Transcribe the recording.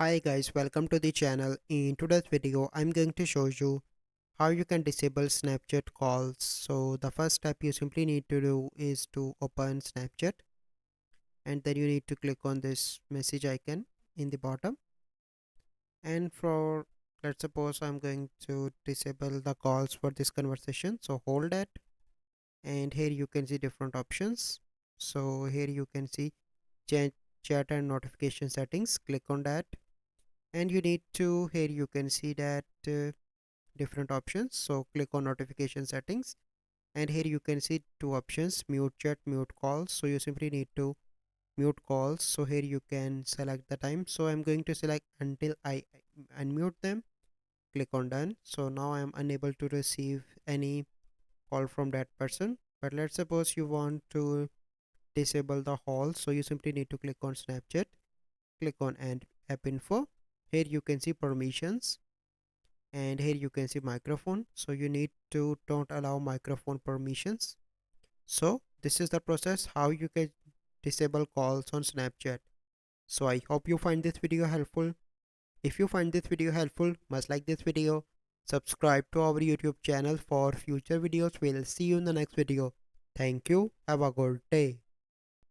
Hi guys, welcome to the channel. In today's video, I'm going to show you how you can disable Snapchat calls. So the first step you simply need to do is to open Snapchat, and then you need to click on this message icon in the bottom. And for let's suppose I'm going to disable the calls for this conversation. So hold it, and here you can see different options. So here you can see change chat and notification settings. Click on that, and you need to here you can see that different options. So click on notification settings, and here you can see two options: mute chat, mute calls. So you simply need to mute calls. So here you can select the time. So I'm going to select until I unmute them. Click on done. So now I am unable to receive any call from that person. But let's suppose you want to disable the call. So you simply need to click on Snapchat, click on and app info. Here you can see permissions, and here you can see microphone. So you need to don't allow microphone permissions. So this is the process how you can disable calls on Snapchat. So I hope you find this video helpful. If you find this video helpful, must like this video, subscribe to our YouTube channel for future videos. We'll see you in the next video. Thank you, have a good day.